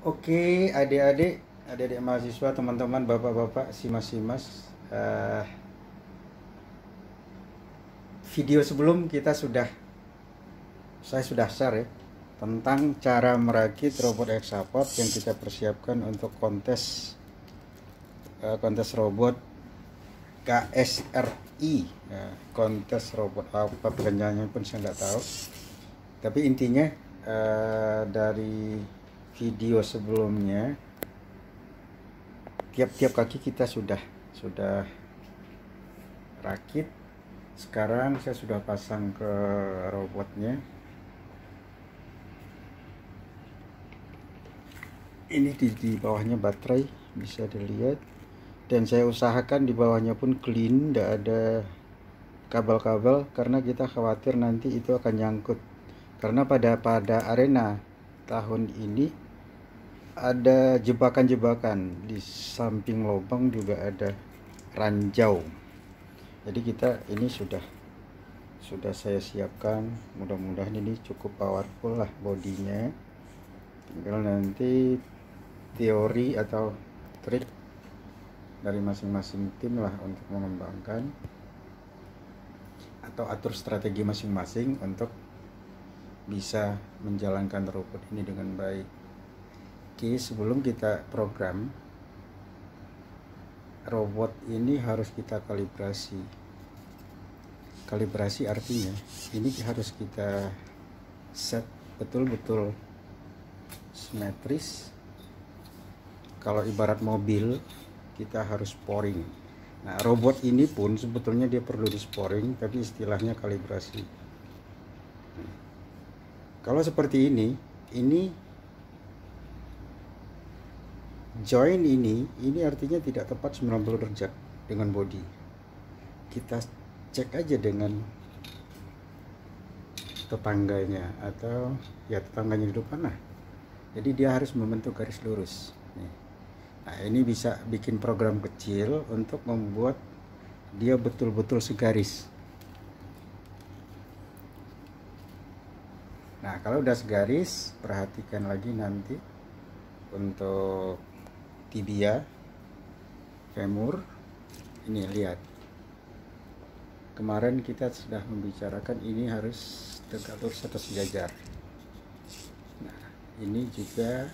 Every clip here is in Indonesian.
Oke, adik-adik mahasiswa, teman-teman, bapak-bapak, simas-simas. Video sebelum saya sudah share ya tentang cara merakit robot Hexapod yang kita persiapkan untuk kontes robot KSRI. Kontes robot apa pekerjaannya pun saya nggak tahu. Tapi intinya dari video sebelumnya, tiap-tiap kaki kita sudah rakit. Sekarang saya sudah pasang ke robotnya. Ini di bawahnya baterai bisa dilihat, dan saya usahakan di bawahnya pun clean, tidak ada kabel-kabel karena kita khawatir nanti itu akan nyangkut. Karena pada arena tahun ini ada jebakan-jebakan, di samping lubang juga ada ranjau. Jadi ini sudah saya siapkan. Mudah-mudahan ini cukup powerful lah bodinya. Tinggal nanti teori atau trik dari masing-masing tim lah untuk mengembangkan atau atur strategi masing-masing untuk bisa menjalankan robot ini dengan baik. Oke, sebelum kita program robot ini harus kita kalibrasi. Kalibrasi artinya ini harus kita set betul-betul simetris. Kalau ibarat mobil, kita harus sporing. Nah, robot ini pun sebetulnya dia perlu di sporing, tapi istilahnya kalibrasi. Kalau seperti ini join ini artinya tidak tepat 90 derajat dengan body. Kita cek aja dengan tetangganya, atau ya tetangganya di depan lah. Jadi dia harus membentuk garis lurus. Nah, ini bisa bikin program kecil untuk membuat dia betul-betul segaris. Nah, kalau udah segaris, perhatikan lagi nanti untuk tibia, femur. Ini lihat, kemarin kita sudah membicarakan ini harus tegak lurus atau sejajar. Nah, ini juga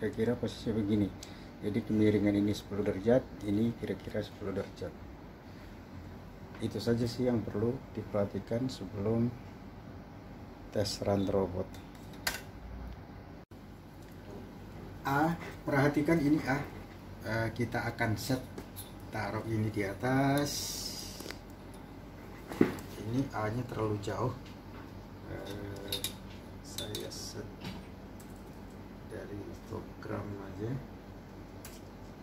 kira-kira posisinya begini. Jadi kemiringan ini 10 derajat, ini kira-kira 10 derajat. Itu saja sih yang perlu diperhatikan sebelum tes run robot. Perhatikan ini kita akan set, taruh ini di atas. Ini A-nya terlalu jauh, saya set dari program aja.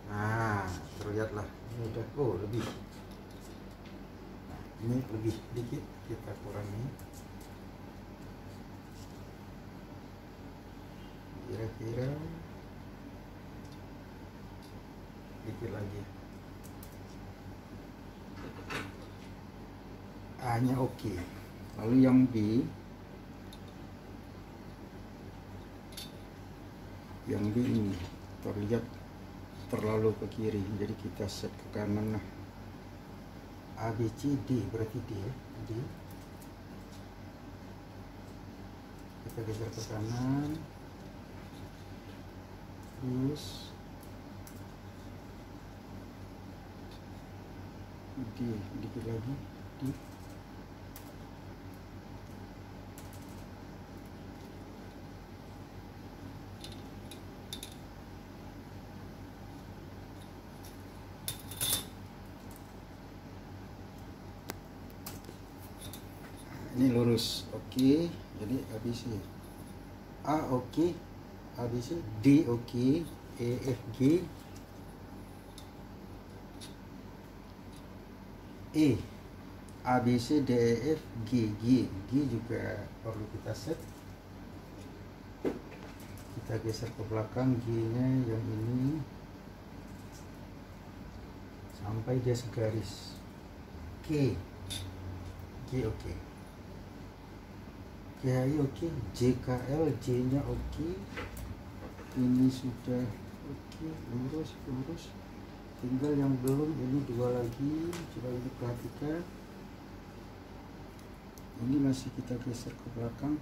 Nah, terlihatlah ini udah lebih. Nah, ini lebih dikit, kita kurangi kira-kira dikit lagi. A nya oke. Lalu yang B ini terlihat terlalu ke kiri, jadi kita set ke kanan. Nah, A, B, C, D, berarti D ya. D kita geser ke kanan, terus D dikit lagi, D. Ini lurus, oke. Jadi ABC A oke, ABC D oke, E F G E, A B C D E F G juga perlu kita set. Kita geser ke belakang G nya yang ini sampai dia segaris. G oke. KI oke, JKL J nya oke, ini sudah oke, lurus. Tinggal yang belum, ini 2 lagi, coba kita perhatikan. Ini masih kita geser ke belakang,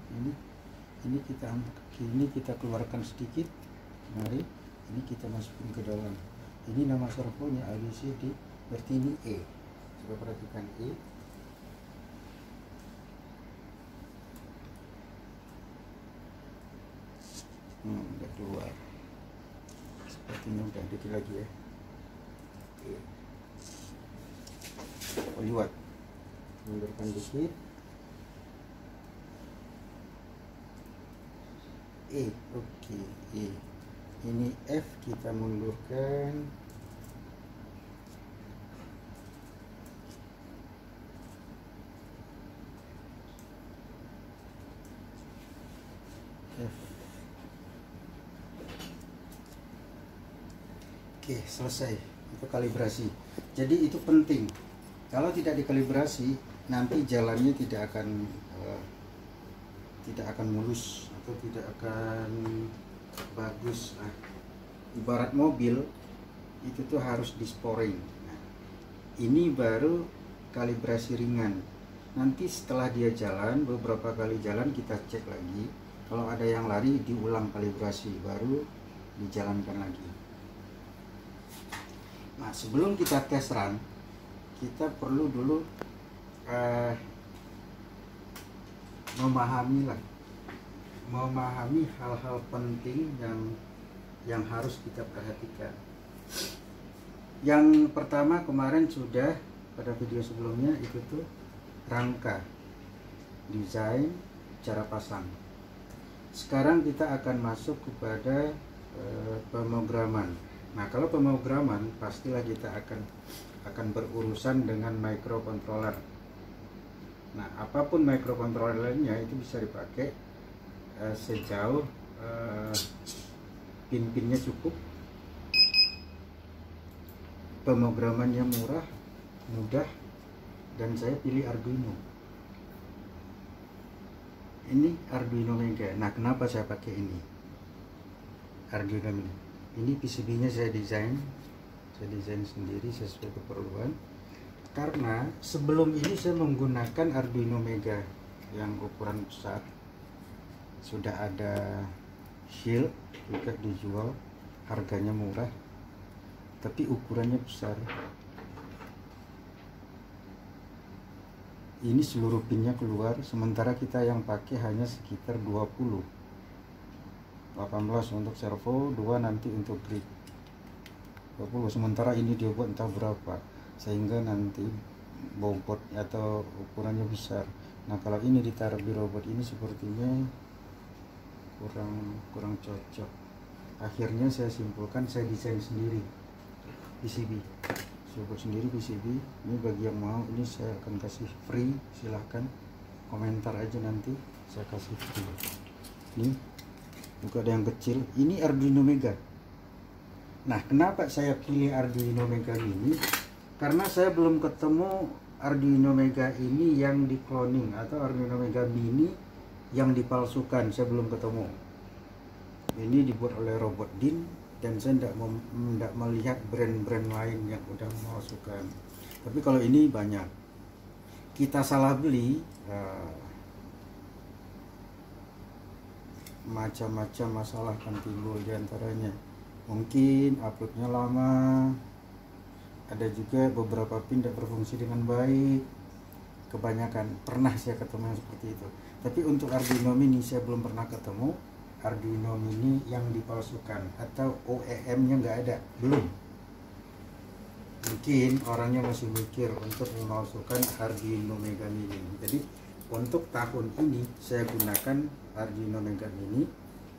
ini kita angkat ke kiri, kita keluarkan sedikit. Mari, ini kita masukin ke dalam. Ini nama servonya ABCD, berarti ini E. Coba perhatikan E. Udah keluar. Sepertinya udah dikit lagi ya. Oh, lihat. Mundurkan dikit. E, oke, E. Ini F kita mundurkan. F. Oke, selesai. Itu kalibrasi. Jadi itu penting. Kalau tidak dikalibrasi, nanti jalannya tidak akan mulus atau tidak akan bagus. Nah, ibarat mobil itu tuh harus disporing. Nah, ini baru kalibrasi ringan. Nanti setelah dia jalan, beberapa kali jalan kita cek lagi. Kalau ada yang lari, diulang kalibrasi, baru dijalankan lagi. Nah, sebelum kita tes run, kita perlu dulu memahami hal-hal penting yang harus kita perhatikan. Yang pertama kemarin sudah pada video sebelumnya itu tuh rangka, desain, cara pasang. Sekarang kita akan masuk kepada pemrograman. Nah, kalau pemrograman pastilah kita akan berurusan dengan microcontroller. Nah, apapun microcontrollernya itu bisa dipakai sejauh pin-pinnya cukup, pemrogramannya murah, mudah, dan saya pilih Arduino. Ini Arduino Mega. Nah, kenapa saya pakai ini? Arduino ini. Ini PCB-nya saya desain sendiri sesuai keperluan. Karena sebelum ini saya menggunakan Arduino Mega yang ukuran besar. Sudah ada shield juga dijual, harganya murah, tapi ukurannya besar. Ini seluruh pinnya keluar, sementara kita yang pakai hanya sekitar 20. 18 untuk servo, 2 nanti untuk grid. 20, sementara ini dia buat entah berapa, sehingga nanti bobot atau ukurannya besar. Nah, kalau ini ditaruh di robot ini sepertinya kurang cocok. Akhirnya saya simpulkan, saya desain sendiri PCB. Saya buat sendiri PCB. Ini bagi yang mau, ini saya akan kasih free, silahkan komentar aja, nanti saya kasih free. Ini juga ada yang kecil, ini Arduino Mega. Nah, kenapa saya pilih Arduino Mega ini? Karena saya belum ketemu Arduino Mega ini yang di cloning atau Arduino Mega Mini yang dipalsukan, saya belum ketemu. Ini dibuat oleh Robot Din, dan saya tidak melihat brand-brand lain yang udah memalsukan. Tapi kalau ini banyak, kita salah beli, macam-macam masalah kan timbul diantaranya. Mungkin uploadnya lama, ada juga beberapa pin tidak berfungsi dengan baik. Kebanyakan pernah saya ketemu yang seperti itu. Tapi untuk Arduino Mini saya belum pernah ketemu Arduino Mini yang dipalsukan atau OEM-nya nggak ada, belum. Mungkin orangnya masih mikir untuk memalsukan Arduino Mega Mini. Jadi untuk tahun ini saya gunakan Arduino Mega Mini.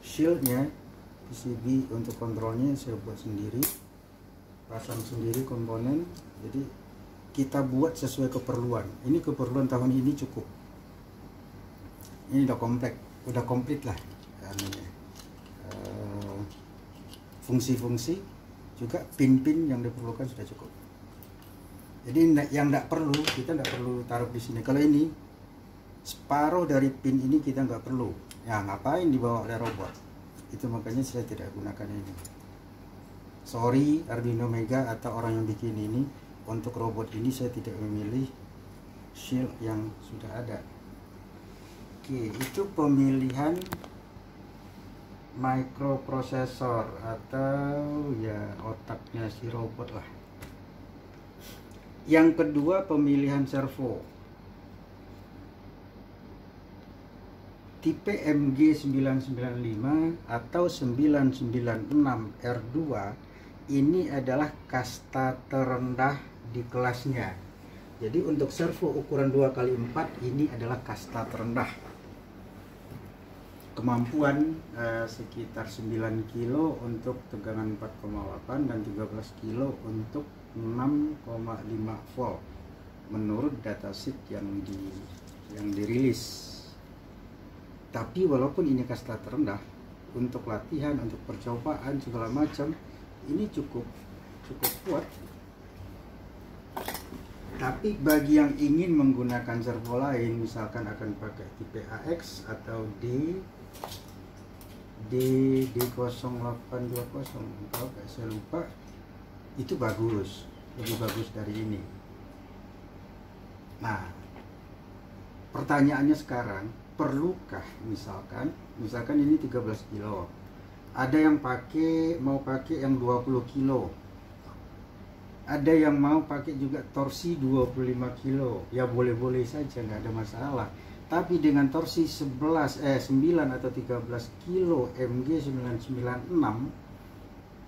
Shieldnya, PCB untuk kontrolnya saya buat sendiri, pasang sendiri komponen. Jadi kita buat sesuai keperluan. Ini keperluan tahun ini cukup. Ini udah komplit lah. Fungsi-fungsi juga pin-pin yang diperlukan sudah cukup. Jadi yang tidak perlu, kita tidak perlu taruh di sini. Kalau ini separuh dari pin ini kita nggak perlu. Ya, ngapain dibawa oleh robot? Itu makanya saya tidak gunakan ini. Sorry Arduino Mega atau orang yang bikin ini, untuk robot ini saya tidak memilih shield yang sudah ada. Oke, itu pemilihan microprosesor atau ya otaknya si robot lah. Yang kedua, pemilihan servo tipe MG995 atau 996R2. Ini adalah kasta terendah di kelasnya. Jadi untuk servo ukuran 2x4 ini adalah kasta terendah. Kemampuan sekitar 9 kilo untuk tegangan 4,8 dan 13 kilo untuk 6,5 volt menurut datasheet yang dirilis. Tapi walaupun ini kasta terendah, untuk latihan, untuk percobaan segala macam ini cukup kuat. Tapi bagi yang ingin menggunakan servo lain, misalkan akan pakai tipe AX atau D0820, kalau saya lupa, itu bagus, lebih bagus dari ini. Nah, pertanyaannya sekarang, perlukah misalkan ini 13 kilo, ada yang mau pakai yang 20 kilo, ada yang mau pakai juga torsi 25 kilo, ya boleh-boleh saja, nggak ada masalah. Tapi dengan torsi 9 atau 13 kilo MG996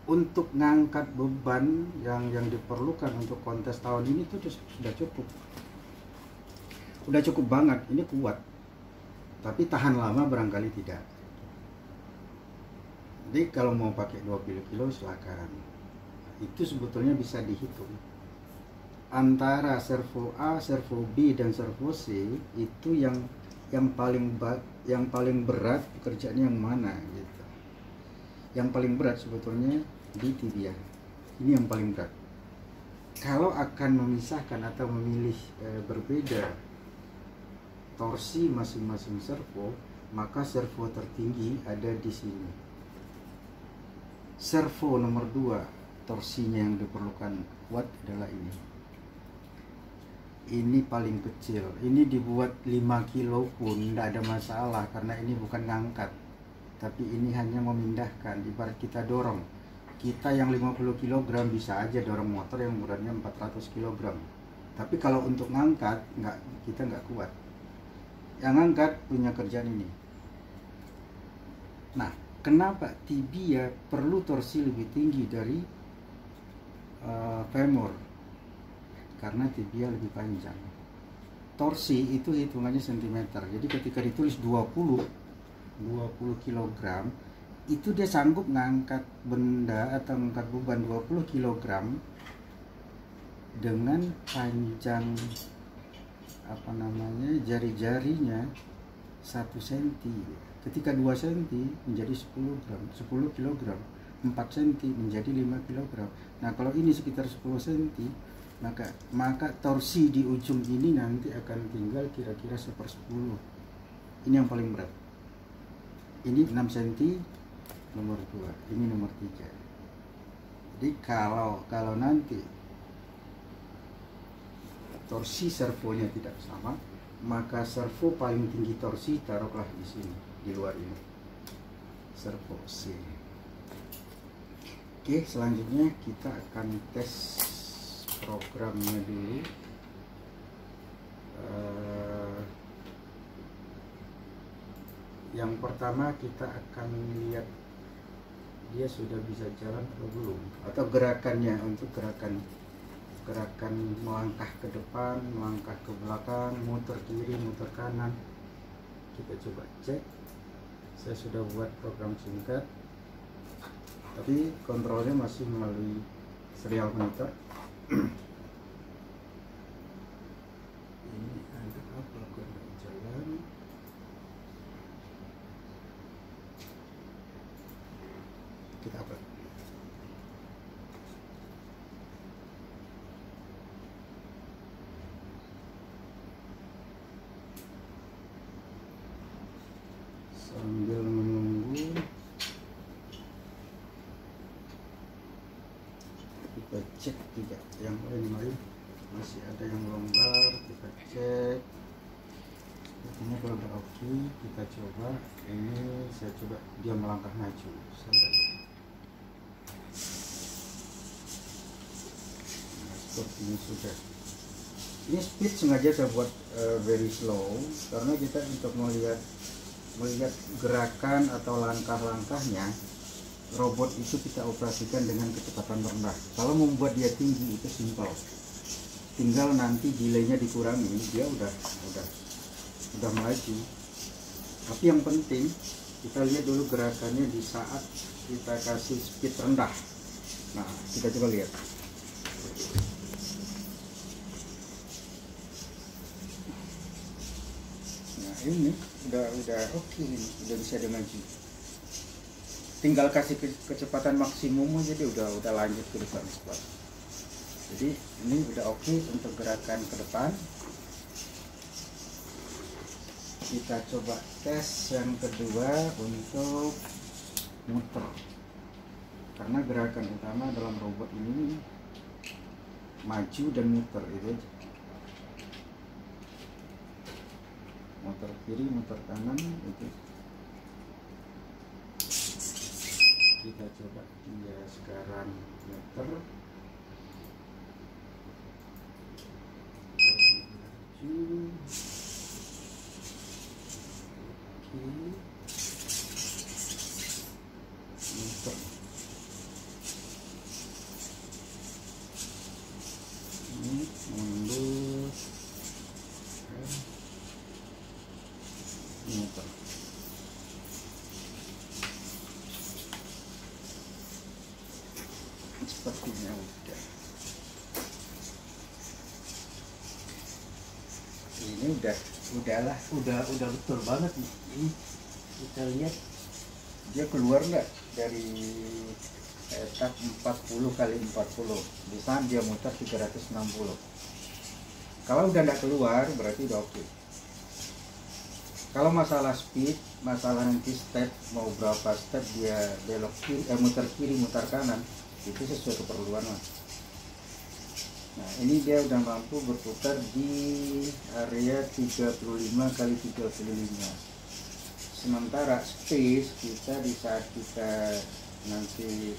untuk ngangkat beban yang diperlukan untuk kontes tahun ini itu sudah cukup banget. Ini kuat, tapi tahan lama barangkali tidak. Jadi kalau mau pakai 20 kilo silakan. Itu sebetulnya bisa dihitung antara servo A, servo B, dan servo C. Itu yang paling berat pekerjaannya yang mana gitu. Yang paling berat sebetulnya di tibia. Ini yang paling berat. Kalau akan memisahkan atau memilih berbeda torsi masing-masing servo, maka servo tertinggi ada di sini. Servo nomor 2 torsinya yang diperlukan kuat adalah ini. Ini paling kecil. Ini dibuat 5 kilo pun tidak ada masalah, karena ini bukan ngangkat, tapi ini hanya memindahkan. Ibarat kita dorong, kita yang 50 kg bisa aja dorong motor yang beratnya 400 kg. Tapi kalau untuk ngangkat, kita nggak kuat. Yang ngangkat punya kerjaan ini. Nah, kenapa tibia perlu torsi lebih tinggi dari femur? Karena tibia lebih panjang. Torsi itu hitungannya sentimeter. Jadi ketika ditulis 20 kg, itu dia sanggup ngangkat benda atau ngangkat beban 20 kg dengan panjang jari-jarinya 1 cm. Ketika 2 cm menjadi 10 kg, 4 cm menjadi 5 kg. Nah, kalau ini sekitar 10 cm, maka torsi di ujung ini nanti akan tinggal kira-kira 1/10. Ini yang paling berat. Ini 6 cm nomor 2, ini nomor 3. Jadi kalau nanti torsi servonya tidak sama, maka servo paling tinggi torsi taruhlah di sini, di luar ini, servo C. Oke, selanjutnya kita akan tes programnya dulu. Yang pertama kita akan lihat dia sudah bisa jalan atau belum, atau gerakannya, untuk gerakan melangkah ke depan, melangkah ke belakang, muter kiri, muter kanan. Kita coba cek. Saya sudah buat program singkat, tapi kontrolnya masih melalui serial monitor. Ini ada apa yang jalan? Kita upload. Sambil menunggu kita cek juga yang lain-lain masih ada yang longgar, kita cek. Ini kalau udah oke, kita coba. Ini saya coba dia melangkah maju sampai. Nah, seperti ini sudah. Ini speed sengaja saya buat very slow karena kita untuk melihat gerakan atau langkah-langkahnya robot itu kita operasikan dengan kecepatan rendah. Kalau membuat dia tinggi itu simpel, tinggal nanti delaynya dikurangi, dia udah melaju. Tapi yang penting kita lihat dulu gerakannya di saat kita kasih speed rendah. Nah, kita coba lihat. Nah, ini udah oke, ini udah bisa dia maju. Tinggal kasih kecepatan maksimum aja dia udah lanjut ke depan cepat. Jadi ini udah oke untuk gerakan ke depan. Kita coba tes yang kedua untuk muter, karena gerakan utama dalam robot ini maju dan muter itu aja. Muter kiri, muter kanan itu. Kita coba dia sekarang muter. Maju. Muter. Ini mundur. Muter. Sepertinya udah. Ini udah betul banget nih. Ini kita lihat dia keluar nggak dari etap 40 kali 40. Di sana dia muter 360. Kalau udah nggak keluar berarti udah oke. Kalau masalah speed, masalah nanti step mau berapa step dia belok kiri, muter kiri, muter kanan, itu sesuai keperluan lah. Nah, ini dia udah mampu berputar di area 35 kali 35. Sementara space kita di saat kita nanti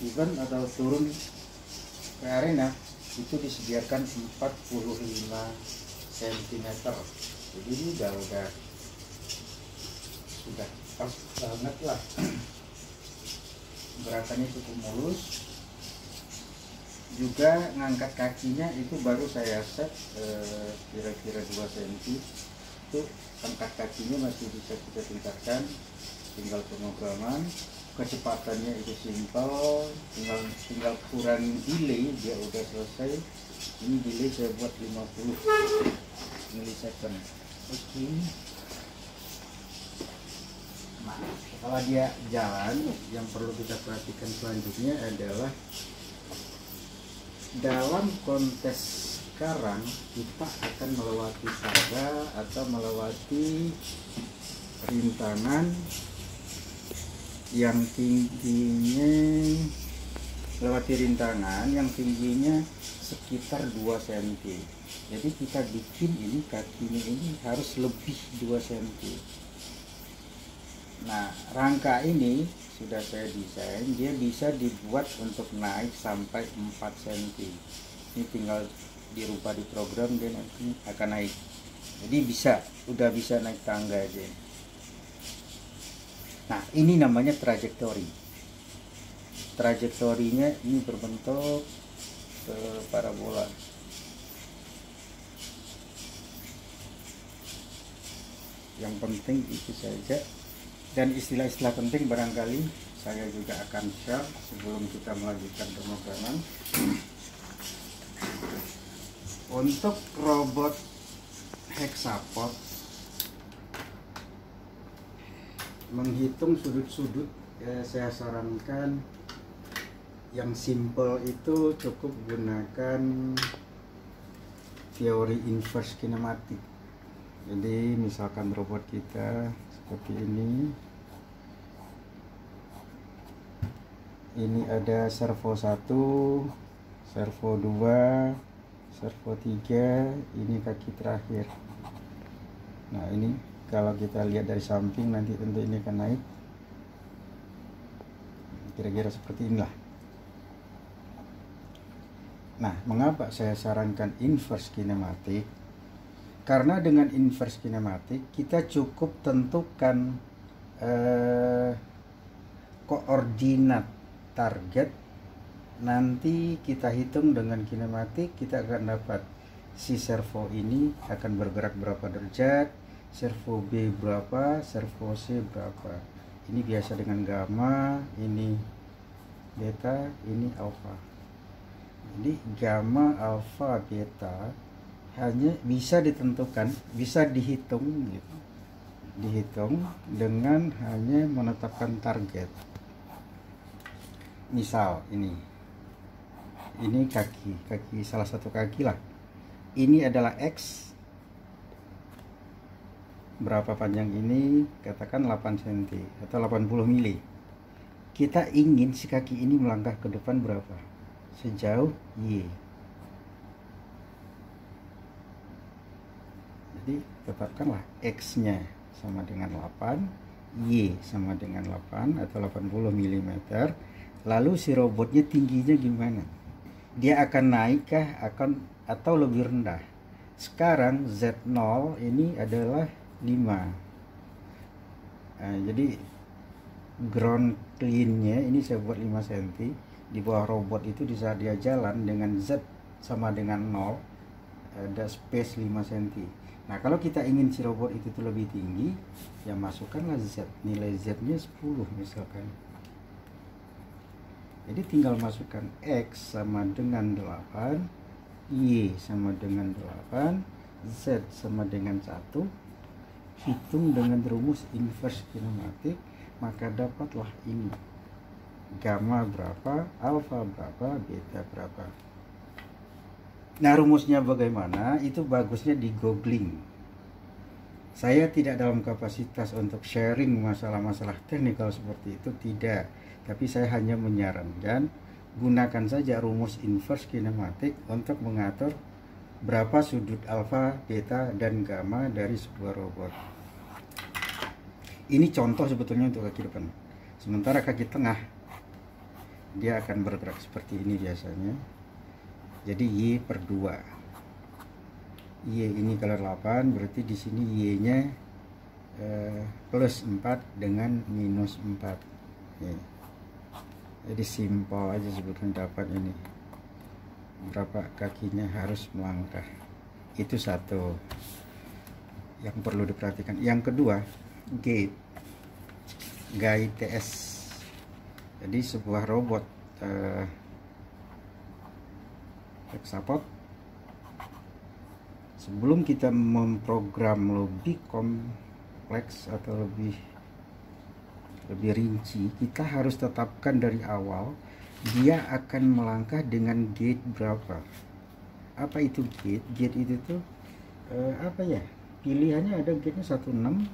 event atau turun ke arena itu disediakan 45 cm. Jadi ini udah pas banget lah. Gerakannya cukup mulus. Juga ngangkat kakinya itu baru saya set kira-kira 2 cm. Itu angkat kakinya masih bisa kita tingkatkan, tinggal pemrograman. Kecepatannya itu simpel, tinggal kurangi delay, dia udah selesai. Ini delay saya buat 50 milisecond. Oke. Nah, setelah dia jalan, yang perlu kita perhatikan selanjutnya adalah dalam kontes sekarang kita akan melewati tangga atau melewati rintangan yang tingginya, sekitar 2 cm. Jadi kita bikin ini kakinya ini harus lebih 2 cm. Nah, rangka ini sudah saya desain, dia bisa dibuat untuk naik sampai 4 cm. Ini tinggal dirubah di program, dia nanti akan naik. Jadi udah bisa naik tangga aja. Nah, ini namanya trajektori. Trajektorinya ini berbentuk parabola. Yang penting itu saja. Dan istilah-istilah penting barangkali saya juga akan share sebelum kita melanjutkan pemrograman. Untuk robot hexapod, menghitung sudut-sudut saya sarankan yang simple itu cukup gunakan teori inverse kinematik. Jadi misalkan robot kita seperti ini, Ini ada servo 1, servo 2, servo 3, ini kaki terakhir. Nah ini kalau kita lihat dari samping nanti tentu ini akan naik kira-kira seperti inilah. Nah, mengapa saya sarankan inverse kinematik? Karena dengan inverse kinematik kita cukup tentukan koordinat target, nanti kita hitung dengan kinematik, kita akan dapat si servo ini akan bergerak berapa derajat, servo B berapa, servo C berapa. Ini biasa dengan gamma, ini beta, ini alpha. Jadi gamma, alpha, beta hanya bisa ditentukan, bisa dihitung gitu. Dihitung dengan hanya menetapkan target. Misal ini kaki salah satu kaki lah. Ini adalah X, berapa panjang ini, katakan 8 cm atau 80 mili. Kita ingin si kaki ini melangkah ke depan berapa, sejauh Y. Jadi tetapkanlah X nya sama dengan 8, Y sama dengan 8 atau 80 mm. Lalu si robotnya tingginya gimana? Dia akan naikkah atau lebih rendah? Sekarang Z0 ini adalah 5. Nah, jadi ground clean-nya ini saya buat 5 cm. Di bawah robot itu di saat dia jalan dengan Z sama dengan 0 ada space 5 cm. Nah, kalau kita ingin si robot itu tuh lebih tinggi, ya masukkanlah Z. Nilai Z-nya 10 misalkan. Jadi tinggal masukkan X sama dengan 8, Y sama dengan 8, Z sama dengan 1. Hitung dengan rumus inverse kinematik, maka dapatlah ini. Gamma berapa, alpha berapa, beta berapa. Nah, rumusnya bagaimana? Itu bagusnya di googling. Saya tidak dalam kapasitas untuk sharing masalah-masalah teknikal seperti itu, tidak. Tapi saya hanya menyarankan gunakan saja rumus inverse kinematik untuk mengatur berapa sudut alfa, beta, dan gamma dari sebuah robot. Ini contoh sebetulnya untuk kaki depan. Sementara kaki tengah dia akan bergerak seperti ini biasanya. Jadi Y per 2. Y ini kalau 8 berarti di sini Y-nya plus 4 dengan minus 4. Ya. Jadi simpel aja sebetulnya dapat ini. Berapa kakinya harus melangkah. Itu satu yang perlu diperhatikan. Yang kedua, gate TS. Jadi sebuah robot hexapod, sebelum kita memprogram lebih kompleks atau lebih rinci, kita harus tetapkan dari awal dia akan melangkah dengan gate berapa. Apa itu gate? Gate itu tuh apa ya? Pilihannya ada gate-nya 16,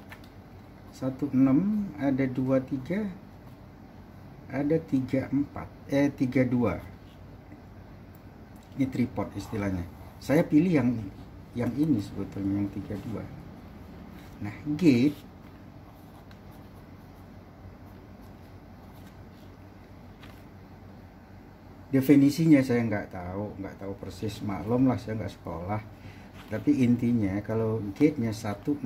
ada 23, ada 34, 32. Ini tripod istilahnya. Saya pilih yang ini sebetulnya, yang 32. Nah, gate definisinya saya nggak tahu persis, maklum lah saya nggak sekolah. Tapi intinya kalau gate-nya 16,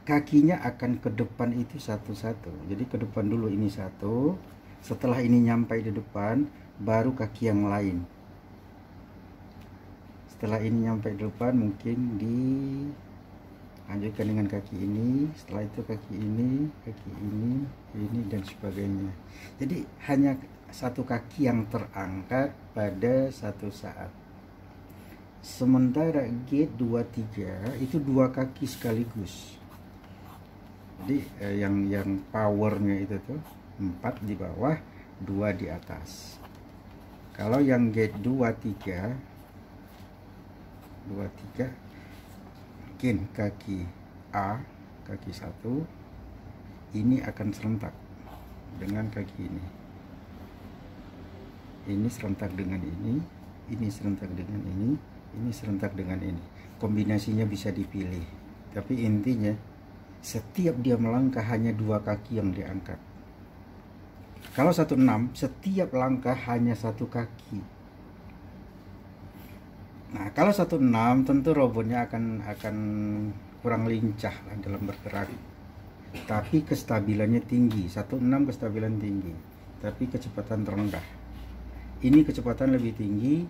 kakinya akan ke depan itu satu-satu. Jadi ke depan dulu ini satu, setelah ini nyampai di depan baru kaki yang lain. Setelah ini nyampe di depan mungkin dilanjutkan dengan kaki ini, setelah itu kaki ini dan sebagainya. Jadi hanya satu kaki yang terangkat pada satu saat. Sementara gate 23 itu dua kaki sekaligus. Jadi yang powernya itu tuh 4 di bawah, 2 di atas. Kalau yang gate 23 mungkin kaki A, kaki 1 ini akan serentak dengan kaki ini. ini serentak dengan ini serentak dengan ini serentak dengan ini. Kombinasinya bisa dipilih, tapi intinya setiap dia melangkah hanya 2 kaki yang diangkat. Kalau 16 setiap langkah hanya 1 kaki. Nah, kalau 16 tentu robotnya akan kurang lincah lah dalam bergerak. Tapi kestabilannya tinggi. 16 kestabilan tinggi, tapi kecepatan terendah. Ini kecepatan lebih tinggi,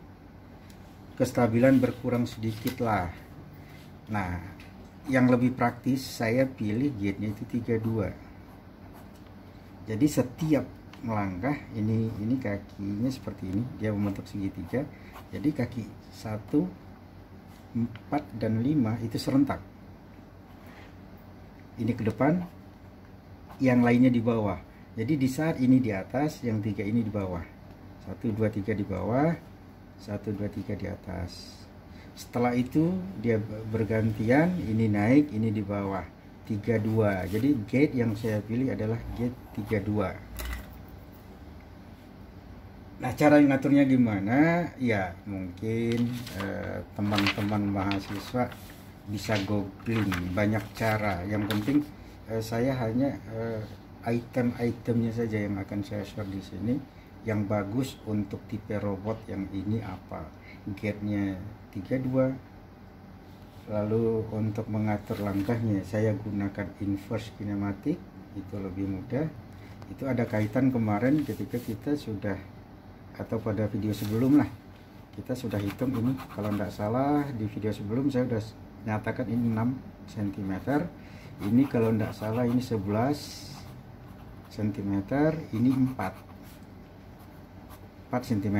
kestabilan berkurang sedikit lah. Nah, yang lebih praktis saya pilih gate-nya itu 32. Jadi setiap melangkah ini kakinya seperti ini, dia membentuk segitiga. Jadi kaki 1, 4 dan 5 itu serentak. Ini ke depan, yang lainnya di bawah. Jadi di saat ini di atas, yang 3 ini di bawah. 1 2 3 di bawah, 1 2 3 di atas. Setelah itu dia bergantian, ini naik, ini di bawah. 32. Jadi gate yang saya pilih adalah gate 32. Nah, cara ngaturnya gimana? Ya, mungkin teman-teman mahasiswa bisa googling, banyak cara. Yang penting saya hanya item-itemnya saja yang akan saya share di sini. Yang bagus untuk tipe robot yang ini apa? Gate-nya 32. Lalu untuk mengatur langkahnya saya gunakan inverse kinematic, itu lebih mudah. Itu ada kaitan kemarin ketika kita sudah, atau pada video sebelum lah, kita sudah hitung ini. Kalau tidak salah di video sebelum saya sudah nyatakan ini 6 cm, ini kalau tidak salah ini 11 cm, ini 4 cm.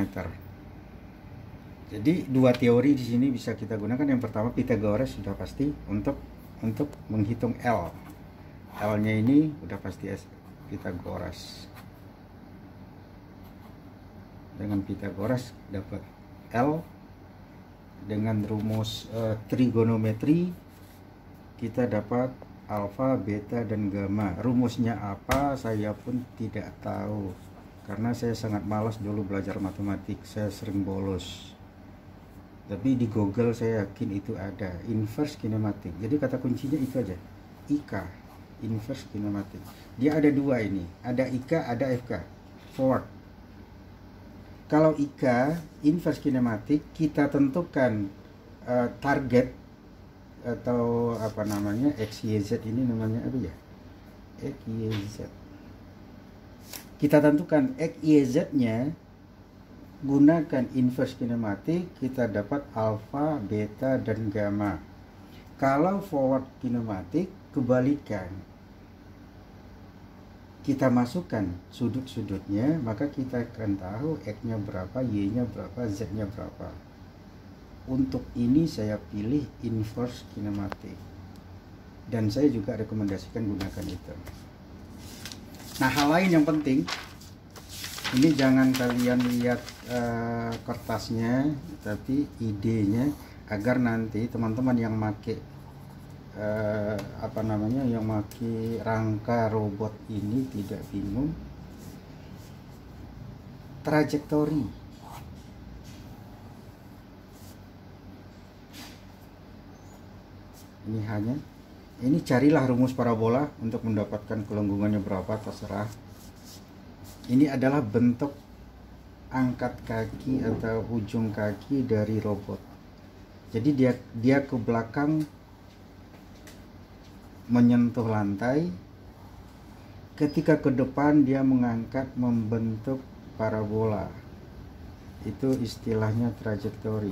Jadi 2 teori di sini bisa kita gunakan. Yang pertama Pythagoras sudah pasti untuk menghitung L nya ini udah pasti Pythagoras. Dengan Pythagoras dapat L. Dengan rumus trigonometri kita dapat alfa, beta, dan gamma. Rumusnya apa saya pun tidak tahu, karena saya sangat malas dulu belajar matematik, saya sering bolos. Tapi di Google saya yakin itu ada inverse kinematic. Jadi kata kuncinya itu aja, IK, inverse kinematic. Dia ada 2 ini, ada IK, ada FK, forward. Kalau IK, inverse kinematic, kita tentukan target atau apa namanya, XYZ ini namanya apa ya? XYZ. Kita tentukan XYZ nya, gunakan inverse kinematic, kita dapat alfa, beta, dan gamma. Kalau forward kinematic kebalikan, kita masukkan sudut-sudutnya, maka kita akan tahu X-nya berapa, Y-nya berapa, Z-nya berapa. Untuk ini saya pilih inverse kinematic, dan saya juga rekomendasikan gunakan itu. Nah, hal lain yang penting, ini jangan kalian lihat kertasnya, tapi idenya, agar nanti teman-teman yang make yang make rangka robot ini tidak bingung. Trajektori, ini carilah rumus parabola untuk mendapatkan kelenggungannya berapa, terserah. Ini adalah bentuk angkat kaki atau ujung kaki dari robot. Jadi dia ke belakang menyentuh lantai, ketika ke depan dia mengangkat membentuk parabola. Itu istilahnya trajektori.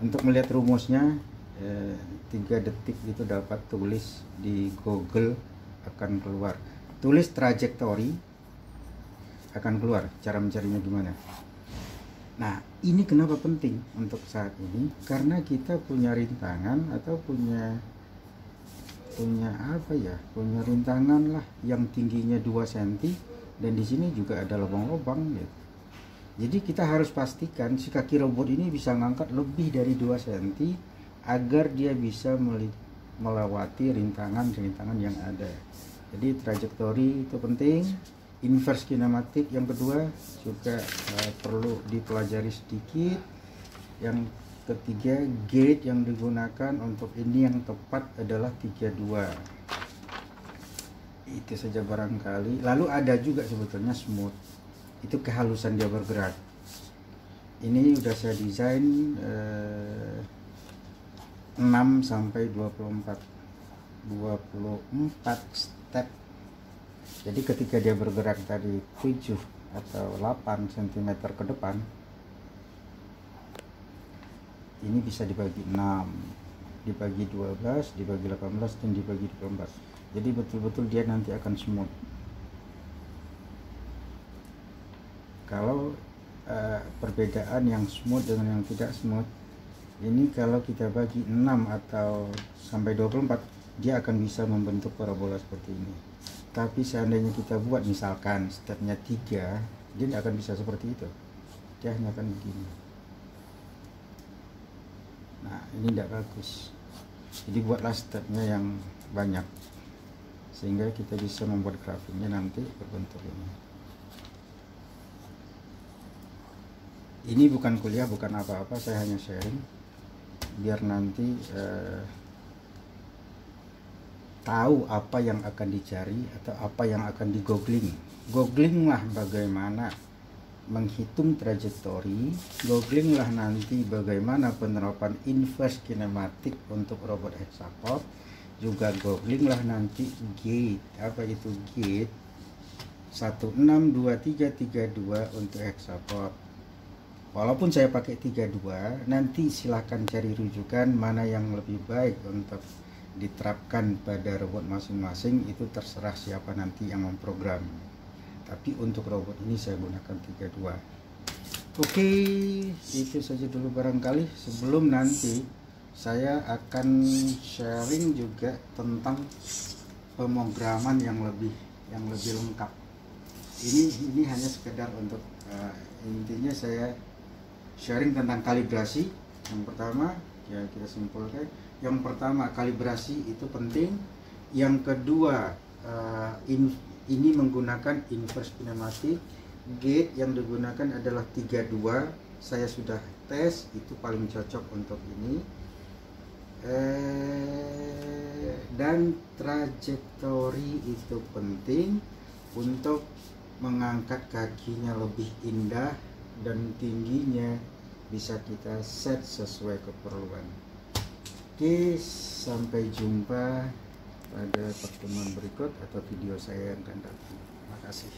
Untuk melihat rumusnya 3 detik itu dapat, tulis di Google akan keluar. Tulis trajektori akan keluar cara mencarinya gimana. Nah, ini kenapa penting untuk saat ini, karena kita punya rintangan atau punya rintangan lah yang tingginya 2 cm, dan di sini juga ada lubang-lubang gitu. Jadi kita harus pastikan si kaki robot ini bisa ngangkat lebih dari 2 cm agar dia bisa melewati rintangan-rintangan yang ada. Jadi trajektori itu penting. inverse kinematik yang kedua juga perlu dipelajari sedikit. Yang ketiga, gate yang digunakan untuk ini yang tepat adalah 32. Itu saja barangkali. Lalu ada juga sebetulnya smooth, itu kehalusan dia bergerak. Ini udah saya desain 6 sampai 24 step. Jadi ketika dia bergerak dari 7 atau 8 cm ke depan, ini bisa dibagi 6, dibagi 12, dibagi 18, dan dibagi 24. Jadi betul-betul dia nanti akan smooth. Kalau perbedaan yang smooth dengan yang tidak smooth, ini kalau kita bagi 6 atau sampai 24, dia akan bisa membentuk parabola seperti ini. Tapi seandainya kita buat misalkan stepnya 3, dia tidak akan bisa seperti itu, dia hanya akan begini. Nah, ini tidak bagus. Jadi buatlah stepnya yang banyak sehingga kita bisa membuat grafiknya nanti berbentuk ini. Ini bukan kuliah, bukan apa-apa, saya hanya sharing biar nanti tahu apa yang akan dicari atau apa yang akan di googling lah bagaimana menghitung trajektori, googling lah nanti bagaimana penerapan inverse kinematik untuk robot hexapod, juga googling lah nanti gate, apa itu gate 162332 untuk hexapod. Walaupun saya pakai 32, nanti silahkan cari rujukan mana yang lebih baik untuk diterapkan pada robot masing-masing, itu terserah siapa nanti yang memprogram. Tapi untuk robot ini saya gunakan 32. Oke, itu saja dulu barangkali. Sebelum nanti saya akan sharing juga tentang pemrograman yang lebih lengkap. Ini hanya sekedar untuk intinya saya sharing tentang kalibrasi. Yang pertama, ya kita simpulkan. Yang pertama, kalibrasi itu penting. Yang kedua, ini menggunakan inverse kinematik. Gate yang digunakan adalah 32. Saya sudah tes, itu paling cocok untuk ini. Dan trajektori itu penting untuk mengangkat kakinya lebih indah dan tingginya bisa kita set sesuai keperluan. Oke, sampai jumpa pada pertemuan berikut atau video saya yang akan datang. Terima kasih.